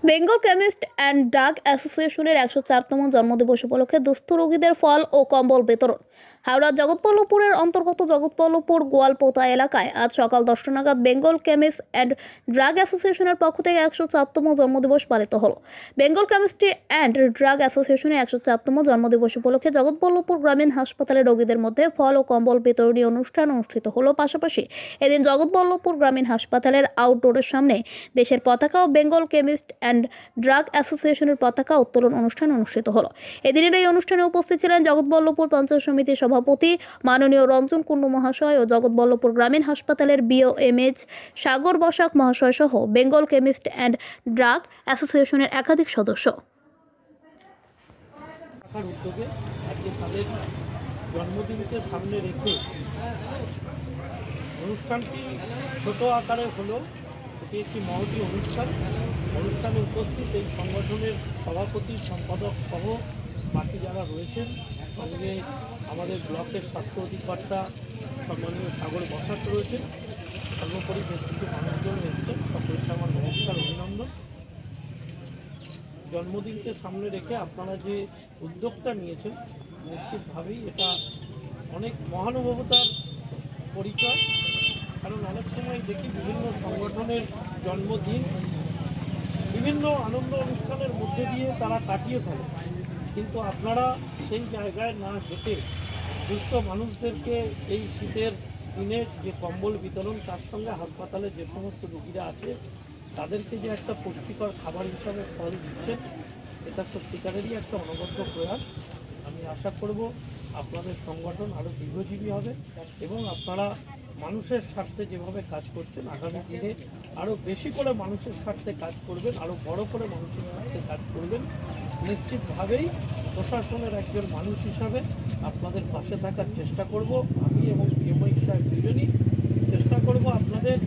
Bengal chemist and drug অ্যাসোসিয়েশনের ১০৪তম জন্মদিবস উপলক্ষে দুস্থ রোগীদের ফল ও কম্বল বিতরণ। হাওড়ার জগৎবল্লভপুরের অন্তর্গত জগৎবল্লভপুর গোয়ালপোতা এলাকায় আজ সকাল ১০টা নাগাদ বেঙ্গল কেমিস্ট অ্যান্ড ড্রাগ অ্যাসোসিয়েশনের পক্ষ থেকে ১০৪তম জন্মদিবস পালিত হলো। বেঙ্গল কেমিস্ট্রি অ্যান্ড ড্রাগ অ্যাসোসিয়েশনের ১০৪তম জন্মদিবস উপলক্ষে জগৎবল্লভপুর গ্রামীণ হাসপাতালের রোগীদের মধ্যে ফল ও কম্বল বিতরণী অনুষ্ঠান অনুষ্ঠিত হলো। পাশাপাশি এদিন জগৎবল্লভপুর গ্রামীণ হাসপাতালের আউটডোরের সামনে দেশের পতাকা ও বেঙ্গল কেমিস্ট অ্যান্ড ড্রাগ অ্যাসোসিয়েশনের পতাকা উত্তোলন অনুষ্ঠান অনুষ্ঠিত হলো। এদিনের এই অনুষ্ঠানে উপস্থিত ছিলেন জগৎবল্লভপুর পঞ্চায়েত সমিতির সভাপতি মাননীয় রঞ্জন কুণ্ডু মহাশয় ও জগৎবল্লভপুর গ্রামীণ হাসপাতালের বিওএমএইচ সাগর বসাক মহাশয় সহ বেঙ্গল কেমিস্ট অ্যান্ড ড্রাগ অ্যাসোসিয়েশনের একাধিক সদস্য। উদ্যোগে আজকে তাদের জন্মদিনকে সামনে রেখে অনুষ্ঠানটি ছোট আকারে হলেও এটি একটি মহতী অনুষ্ঠানে উপস্থিত এই সংগঠনের সভাপতি সম্পাদক সহ বাকি যারা রয়েছেন, সঙ্গে আমাদের ব্লকের স্বাস্থ্য অধিকর্তা সম্মানীয় সাগর বসাক রয়েছেন, সর্বোপরি বেশ কিছু মানুষজন এসেছেন। সকলকে আমার নমস্কার, অভিনন্দন। জন্মদিনকে সামনে রেখে আপনারা যে উদ্যোগটা নিয়েছেন নিশ্চিতভাবেই এটা অনেক মহানুভবতার পরিচয়। কারণ অনেক সময় দেখি বিভিন্ন সংগঠনের জন্মদিন বিভিন্ন আনন্দ অনুষ্ঠানের মধ্যে দিয়ে তারা কাটিয়ে ফেলে, কিন্তু আপনারা সেই জায়গায় না হেঁটে দুস্থ মানুষদেরকে এই শীতের দিনে যে কম্বল বিতরণ, তার সঙ্গে হাসপাতালে যে সমস্ত রোগীরা আছে তাদেরকে যে একটা পুষ্টিকর খাবার হিসাবে ফল দিচ্ছেন, এটা সত্যিকারেরই একটা অনবদ্য প্রয়াস। আমি আশা করব আপনাদের সংগঠন আরও দীর্ঘজীবী হবে এবং আপনারা মানুষের স্বার্থে যেভাবে কাজ করছেন আগামী দিনে আরও বেশি করে মানুষের স্বার্থে কাজ করবেন, আরও বড় করে মানুষের স্বার্থে কাজ করবেন। নিশ্চিতভাবেই প্রশাসনের একজন মানুষ হিসাবে আপনাদের পাশে থাকার চেষ্টা করব আমি এবং বিএমআই সাহেব দুজনই চেষ্টা করব আপনাদের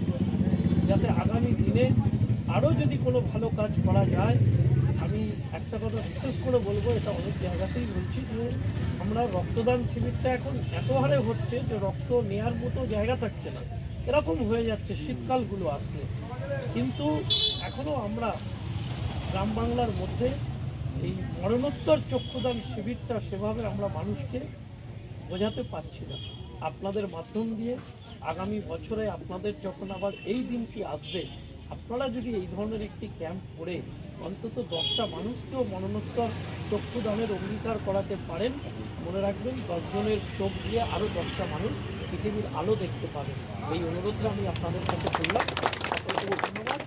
যাতে আগামী দিনে আরও যদি কোনো ভালো কাজ করা যায়। আমি একটা কথা বিশেষ করে বলবো, এটা অনেক জায়গাতেই বলছি যে আমরা রক্তদান শিবিরটা এখন এত হারে হচ্ছে যে রক্ত নেওয়ার মতো জায়গা থাকছে না, এরকম হয়ে যাচ্ছে শীতকালগুলো আসলে। কিন্তু এখনও আমরা গ্রাম বাংলার মধ্যে এই মরণোত্তর চক্ষুদান শিবিরটা সেভাবে আমরা মানুষকে বোঝাতে পারছি না। আপনাদের মাধ্যম দিয়ে আগামী বছরে আপনাদের যখন আবার এই দিনটি আসবে, আপনারা যদি এই ধরনের একটি ক্যাম্প করে অন্তত 10টা মানুষকেও মরণোত্তর চক্ষুদানের অঙ্গীকার করাতে পারেন, মনে রাখবেন 10 জনের চোখ দিয়ে আরও 10টা মানুষ পৃথিবীর আলো দেখতে পাবেন। এই অনুরোধটা আমি আপনাদের কাছে করলাম। সকলকে ধন্যবাদ।